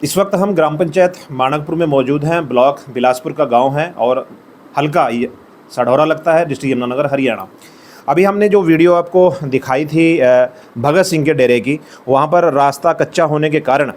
इस वक्त हम ग्राम पंचायत मानकपुर में मौजूद हैं। ब्लॉक बिलासपुर का गांव है और हल्का ये सढौरा लगता है, डिस्ट्रिक्ट यमुनानगर, हरियाणा। अभी हमने जो वीडियो आपको दिखाई थी भगत सिंह के डेरे की, वहाँ पर रास्ता कच्चा होने के कारण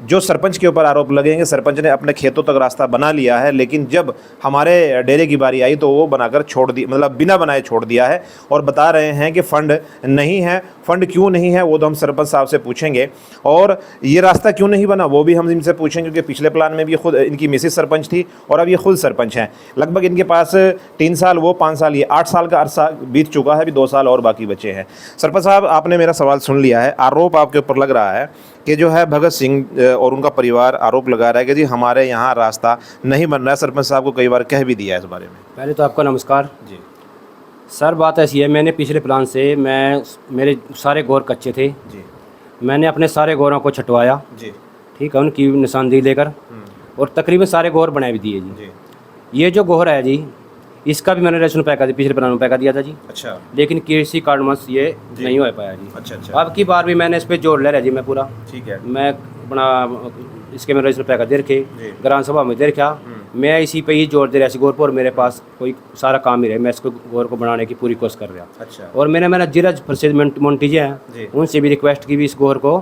जो सरपंच के ऊपर आरोप लगेंगे, सरपंच ने अपने खेतों तक रास्ता बना लिया है, लेकिन जब हमारे डेरे की बारी आई तो वो बनाकर छोड़ दी, मतलब बिना बनाए छोड़ दिया है। और बता रहे हैं कि फ़ंड नहीं है। फ़ंड क्यों नहीं है वो तो हम सरपंच साहब से पूछेंगे, और ये रास्ता क्यों नहीं बना वो भी हम इनसे पूछेंगे, क्योंकि पिछले प्लान में भी खुद इनकी मिसेस सरपंच थी और अब ये खुद सरपंच हैं। लगभग इनके पास 3 साल वो 5 साल ये 8 साल का अरसा बीत चुका है, अभी 2 साल और बाकी बचे हैं। सरपंच साहब, आपने मेरा सवाल सुन लिया है। आरोप आपके ऊपर लग रहा है कि जो है भगत सिंह और उनका परिवार आरोप लगा रहा है कि जी हमारे यहाँ रास्ता नहीं बन रहा है। सरपंच साहब को कई बार कह भी दिया है इस बारे में। पहले तो आपका नमस्कार जी सर। बात ऐसी है, मैंने पिछले प्लान से मेरे सारे गोर कच्चे थे जी मैंने अपने सारे गोरों को छटवाया, जी ठीक है, उनकी निशानदेही लेकर, और तकरीबन सारे गोर बना भी दिए जी। जी ये जो गोहर है जी, इसका भी मैंने रेशन पैका पिछले प्लान में पैका दिया था जी। अच्छा, लेकिन किसी कारणवश ये नहीं हो पाया जी। अच्छा अच्छा, अब की बार भी मैंने इस पर जोर ले रहा जी। मैं पूरा, ठीक है, मैं अपना इसके में रेशन पैका दे रखे, जी। ग्राम सभा में दे रखा। मैं इसी पे ही जोर दे रहा इस गोर पर, और मेरे पास कोई सारा काम ही रहे। मैं इसको गोर को बनाने की पूरी कोशिश कर रहा। अच्छा, और मैंने जिरज प्रसिद्ध मोन्टी जी जी। हैं, उनसे भी रिक्वेस्ट की भी इस गोर को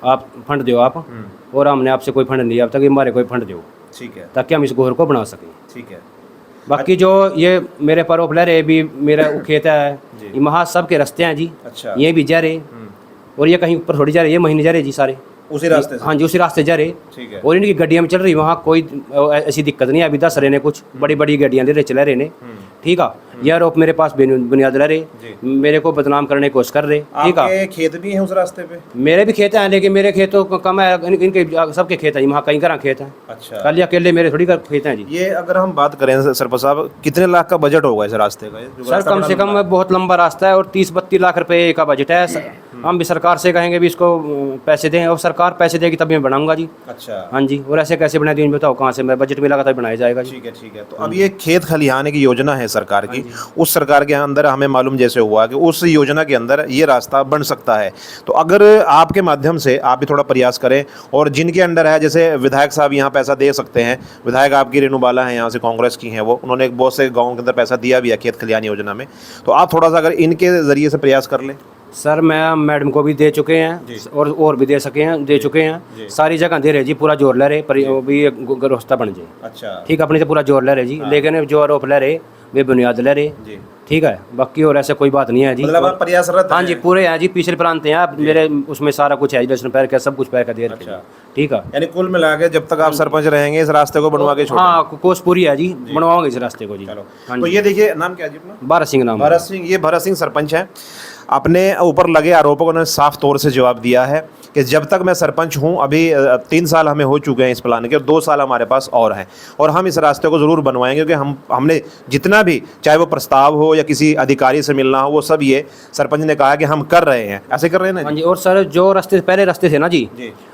आप फंड दो आप, और हमने आपसे कोई फंड नहीं लिया अब तक, हमारे कोई फंड दो, ठीक है, ताकि हम इस गोर को बना सकें। ठीक है। बाकी जो ये मेरे पर आरोप ले रहे भी, मेरा खेत है, जी। ये वहाँ सब के रास्ते हैं जी। अच्छा, ये भी जा रहे, और ये कहीं ऊपर थोड़ी जा रहे, ये महीने जा रहे जी सारे उसी रास्ते से? हाँ जी, उसी रास्ते जा रहे। ठीक है, और इनकी गड्डियाँ में चल रही, वहाँ कोई ऐसी दिक्कत नहीं है। अभी 10 रहे ने, कुछ बड़ी बड़ी गड्डियाँ ले रहे, चला रहे ने, ठीक है। यह आरोप मेरे पास बुनियाद ले रहे, मेरे को बदनाम करने की कोशिश कर रहे, ठीक है। आपके खेत भी हैं उस रास्ते पे? मेरे भी खेत हैं, लेकिन मेरे खेतों को कम है, इनके सबके खेत हैं, वहाँ कई घर खेत हैं। अच्छा, खाली अकेले मेरे थोड़ी खेत हैं जी। ये अगर हम बात करें सरपंच साहब, कितने लाख का बजट होगा इस रास्ते का? जो सर रास्ता कम बड़ा से कम बहुत लंबा रास्ता है, और 30-32 लाख रुपए का बजट है। हम भी सरकार से कहेंगे भी इसको पैसे दें, और सरकार पैसे देगी तभी मैं बनाऊंगा जी। अच्छा, हाँ जी। और ऐसे कैसे बनाए, बताओ कहाँ से मैं बजट में लगा था बनाया जाएगा जी। ठीक है, ठीक है। तो अब ये खेत खलिहान की योजना है सरकार की, उस सरकार के अंदर हमें मालूम जैसे हुआ कि उस योजना के अंदर ये रास्ता बन सकता है। तो अगर आपके माध्यम से आप भी थोड़ा प्रयास करें, और जिनके अंडर है, जैसे विधायक साहब यहाँ पैसा दे सकते हैं, विधायक आपकी रेणु बाला हैं, यहाँ से कांग्रेस की हैं, वो उन्होंने एक बहुत से गाँव के अंदर पैसा दिया भी है खेत खलिहान योजना में। तो आप थोड़ा सा अगर इनके ज़रिए से प्रयास कर लें। सर मैं मैडम को भी दे चुके हैं, और भी दे चुके हैं, सारी जगह दे रहे जी, पूरा जोर ले रहे, पर वो भी रास्ता बन जाए। अच्छा, ठीक है, अपने से पूरा जोर ले रहे जी। लेकिन जो आरोप ले रहे वे बुनियाद ले रहे जी, ठीक है। बाकी और ऐसे कोई बात नहीं है जी, मतलब आप प्रयासरत हैं? हाँ जी, पूरे हैं जी, पिछले प्रांत हैं आप मेरे, उसमें सारा कुछ है, रेशन पैर का सब कुछ पैर का दे रखे, ठीक है। यानी कुल मिला के जब तक आप सरपंच रहेंगे इस रास्ते को बनवा के छोड़ेंगे? हाँ, कोशिश पूरी है जी, बनवाओगे इस रास्ते को जी। चलो, हाँ तो जी। ये देखिए, नाम क्या है जी अपना? भरत सिंह नाम। भरत सिंह, ये भरत सिंह सरपंच हैं। अपने ऊपर लगे आरोपों को उन्होंने साफ तौर से जवाब दिया है कि जब तक मैं सरपंच हूं, अभी 3 साल हमें हो चुके हैं इस प्लान के, और 2 साल हमारे पास और हैं, और हम इस रास्ते को ज़रूर बनवाएंगे, क्योंकि हमने जितना भी, चाहे वो प्रस्ताव हो या किसी अधिकारी से मिलना हो, वो सब ये सरपंच ने कहा कि हम कर रहे हैं, ऐसे कर रहे हैं ना? हाँ जी। और सर जो रास्ते पहले रास्ते थे ना जी,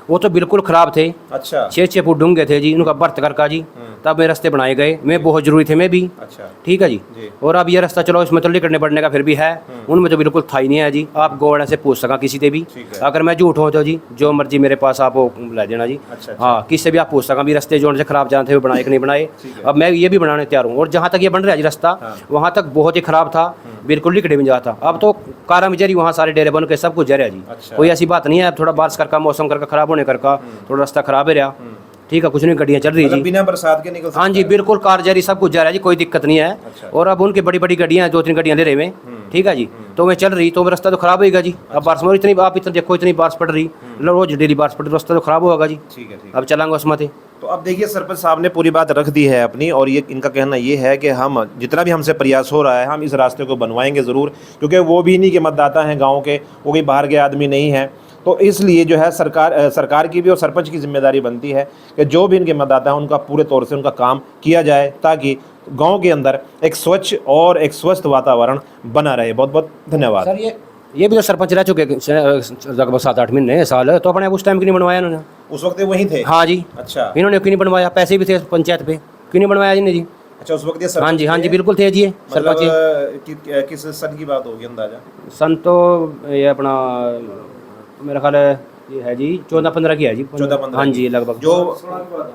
वो तो बिल्कुल ख़राब थे। अच्छा, 6-6 फुट डूंगे थे जी, उनका बर्थ कर का जी, तब ये रास्ते बनाए गए, मैं बहुत जरूरी थे, मैं भी। अच्छा, ठीक है जी। और अब ये रास्ता चलो इसमें तो लिखने पड़ने का फिर भी है, उनमें तो बिल्कुल था ही नहीं है जी। आप गौड़ से पूछ सका किसी से भी, अगर मैं झूठ हूँ तो जी जो मर्जी मेरे पास आप वो ला देना जी। अच्छा, हाँ, किसी से भी आप पूछ सका भी रास्ते जो से खराब जानते हुए बनाए कि नहीं बनाए। अब मैं ये भी बनाने तैयार हूँ, और जहाँ तक ये बन रहा है जी रास्ता, वहाँ तक बहुत ही खराब था, बिल्कुल लिखने भी जाता। अब तो कारा में जरी वहाँ सारे डेरे बन के सब कुछ जा रहा है जी। कोई ऐसी बात नहीं है। अब थोड़ा बारिश करका, मौसम करका खराब होने करका थोड़ा रास्ता खराब है रहा, ठीक है, कुछ नहीं, गाड़ियाँ चल रही जी, बिना बरसात के निकल सकता हाँ जी, बिल्कुल कार जारी सब कुछ जा रहा है जी, कोई दिक्कत नहीं है। और अब उनकी बड़ी बड़ी गाड़ियाँ, 2-3 गाड़ियाँ ले रहे हैं, ठीक है जी, तो मैं चल रही, तो रास्ता तो खराब होगा जी। अब बारिश में इतनी, आप इतना देखो, इतनी बारिश पड़ रही, रोज डेली बारिश पड़ रही, रास्ता तो खराब होगा जी। ठीक है, ठीक है। अब चलांगे उसमें। तो अब देखिए, सरपंच साहब ने पूरी बात रख दी है अपनी, और ये इनका कहना ये है कि हम जितना भी हमसे प्रयास हो रहा है, हम इस रास्ते को बनवाएंगे ज़रूर, क्योंकि वो भी इन्हीं के मतदाता हैं गाँव के, वो कोई बाहर के आदमी नहीं है। तो इसलिए जो है सरकार की भी और सरपंच की जिम्मेदारी बनती है कि जो भी इनके मतदाता हैं उनका पूरे तौर से उनका काम किया जाए, ताकि गांव के अंदर एक स्वच्छ और एक स्वस्थ वातावरण बना रहे। बहुत बहुत धन्यवाद सर। ये भी तो सरपंच रह चुके लगभग 7-8 महीने साल, तो अपने उस टाइम क्यों नहीं बनवाया इन्होंने? उस वक्त वहीं थे? हाँ जी। अच्छा, इन्होंने क्यों नहीं बनवाया? पैसे भी थे पंचायत पे, क्यों नहीं बनवाया जी ने जी? अच्छा, उस वक्त ये हाँ जी, हाँ जी, बिल्कुल थे जी सरपंच। मतलब किस सन की बात होगी अंदाजा? सन तो ये अपना मेरा ख्याल है ये है जी 14-15 की है जी। 14-15 हाँ जी लगभग। जो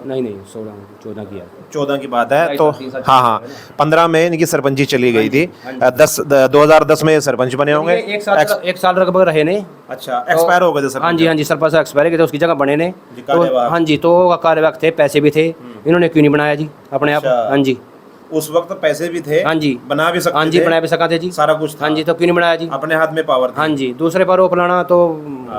नहीं 16-14 की है। 14 की बात है तो 3 साल हाँ 15 में इनकी सरपंची चली गई थी। 2010 में ये सरपंच बने होंगे। एक साल लगभग रहे ने। अच्छा, एक्सपायर हो गए थे सरपंच। हाँ जी सरपंच एक्सपायर गए थे, उसकी जगह बने ने। जी, तो कार्यवाहक। हाँ जी, तो कार्यवाहक थे, पैसे भी थे, इन्होंने क्यों नहीं बनाया जी अपने आप। अच्छा। हाँ जी उस वक्त पैसे भी थे, हाँ जी बना भी सकते हाँ जी थे, बना भी सका थे जी, सारा कुछ था। हाँ जी, तो क्यों नहीं बनाया जी। अपने हाथ में पावर थी। हाँ जी, दूसरे पर रोप लाना तो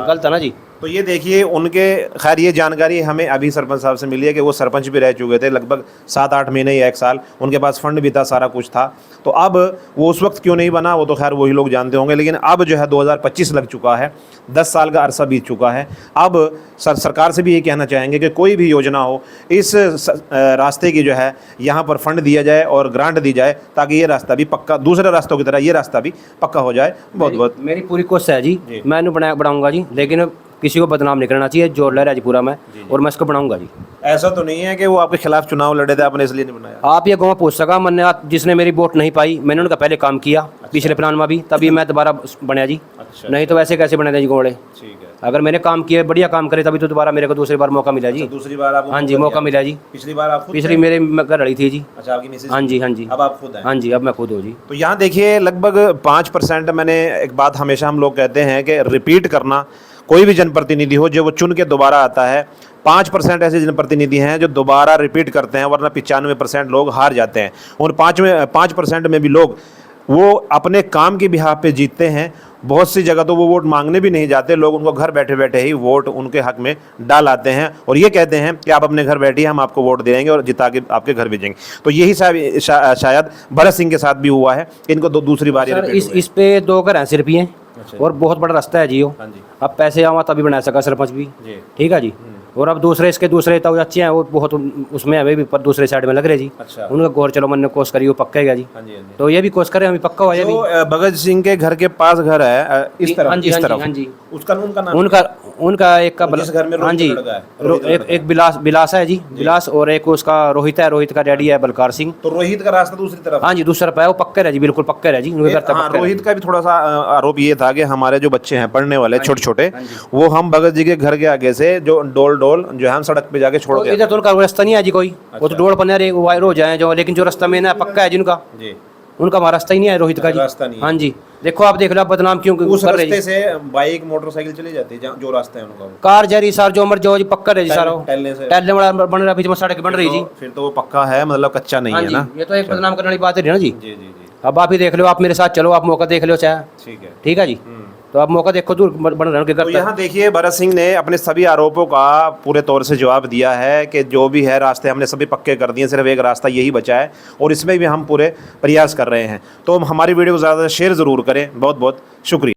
गलत है ना जी। तो ये देखिए उनके, खैर ये जानकारी हमें अभी सरपंच साहब से मिली है कि वो सरपंच भी रह चुके थे लगभग 7-8 महीने या 1 साल, उनके पास फंड भी था, सारा कुछ था। तो अब वो उस वक्त क्यों नहीं बना वो तो खैर वही लोग जानते होंगे, लेकिन अब जो है 2025 लग चुका है, 10 साल का अरसा बीत चुका है। अब सरकार से भी ये कहना चाहेंगे कि कोई भी योजना हो, इस रास्ते की जो है यहाँ पर फंड दिया जाए और ग्रांट दी जाए, ताकि ये रास्ता भी पक्का, दूसरे रास्तों की तरह ये रास्ता भी पक्का हो जाए। बहुत बहुत मेरी पूरी कोशिश है जी, मैं इन्हें बनाऊंगा जी, लेकिन किसी को बदनाम नहीं करना चाहिए, जोर लहरा जी पूरा मैं, और मैं इसको बनाऊंगा जी। ऐसा तो नहीं है कि वो आपके खिलाफ चुनाव लड़े थे, आपने इसलिए नहीं बनाया? आप ये गाँव पूछ सका, मैंने जिसने मेरी वोट नहीं पाई, मैंने उनका पहले काम किया पिछले प्लान में भी, तभी मैं दोबारा बनया जी। अच्छा, नहीं तो वैसे कैसे बने थे जी गोड़े। ठीक है। अगर मैंने काम किया, बढ़िया काम करे, तभी तो दोबारा मेरे को दूसरी बार मौका मिला जी। दूसरी बार आपको हाँ जी मौका मिला जी। पिछली बार आप खुद पिछली थे? मेरे घर रही थी जी। अच्छा, आपकी मिसेज? हाँ जी हाँ जी अब आप खुद हैं? हाँ जी, अब मैं खुद हूँ जी। तो यहाँ देखिए लगभग 5%, मैंने एक बात हमेशा हम लोग कहते हैं कि रिपीट करना, कोई भी जनप्रतिनिधि हो जो वो चुन के दोबारा आता है, 5% ऐसे जनप्रतिनिधि हैं जो दोबारा रिपीट करते हैं, वरना 95% लोग हार जाते हैं। उन 5% में भी लोग वो अपने काम की बिहाफ पे जीतते हैं। बहुत सी जगह तो वो वोट मांगने भी नहीं जाते, लोग उनको घर बैठे बैठे ही वोट उनके हक में डाल आते हैं और ये कहते हैं कि आप अपने घर बैठिए, हम आपको वोट दे देंगे और जिता के आपके घर भेजेंगे। तो यही शायद भरत सिंह के साथ भी हुआ है, इनको दूसरी बार सर इस पे 2 घर हैं सिर्फ ही हैं, और बहुत बड़ा रास्ता है जी वो। हाँ जी। अब पैसे आवा तभी बना सका सरपंच भी, ठीक है जी। और अब इसके दूसरे तो अच्छे हैं, वो बहुत उसमें है भी, पर दूसरे साइड में लग रहे जी। अच्छा। उनका गौर चलो मन ने कोशिश करी, वो पक्का है जी। हाँ जी, हाँ जी। तो ये भी कोशिश करें, हम पक्का हुआ ये भी। भगत सिंह के घर के पास घर है इस तरफ, हाँ जी इस हाँ जी तरफ, हाँ जी। उसका उनका नाम उनका एक का जिस घर में हाँ जी, रोहित लड़का है, एक बिलास है जी, बिलास, और एक उसका रोहित है, रोहित का डैडी है बलकार सिंह। तो रोहित का रास्ता दूसरी तरफ? हाँ जी, दूसरा तरफ है, वो पक्का है जी, बिल्कुल पक्का है जी, उनके घर तक हाँ, पक्का है। रोहित का भी थोड़ा सा आरोप ये था कि हमारे जो बच्चे हैं पढ़ने वाले छोटे छोटे, वो हम भगत जी के घर के आगे से जो डोल जो है हम सड़क पे जाके छोड़ तो गए। इधर तो उनका रास्ता नहीं है जी कोई, वो तो डोड़ पने वायर हो जाए जो, लेकिन जो रास्ता में ना पक्का है जिनका, जी, उनका वहाँ रास्ता ही नहीं है रोहित का जी। रास्ता नहीं है। हाँ जी, देखो आप देख लो, आप बदनाम क्यों उस कर रहे रास्ते जी। से बाइक मोटरसाइकिल चली जाती है जो रास्ता है उनका, वो कार जरी सार जो मर जो जी पक्का है जी सारा, टहलने से टहलने वाला बन रहा, बीच में सड़क बन रही जी। फिर तो वो पक्का है, मतलब कच्चा नहीं हाँ है जी, ना। ये तो एक बदनाम करने वाली बात है ना जी। जी जी जी, अब आप ही देख लो, आप मेरे साथ चलो, आप मौका देख लो चाहे, ठीक है। ठीक है जी। तो आप मौका देखो, दूर बन रहे तो यहाँ देखिए भरत सिंह ने अपने सभी आरोपों का पूरे तौर से जवाब दिया है कि जो भी है रास्ते हमने सभी पक्के कर दिए, सिर्फ एक रास्ता यही बचा है और इसमें भी हम पूरे प्रयास कर रहे हैं। तो हमारी वीडियो को ज़्यादा शेयर ज़रूर करें। बहुत बहुत शुक्रिया।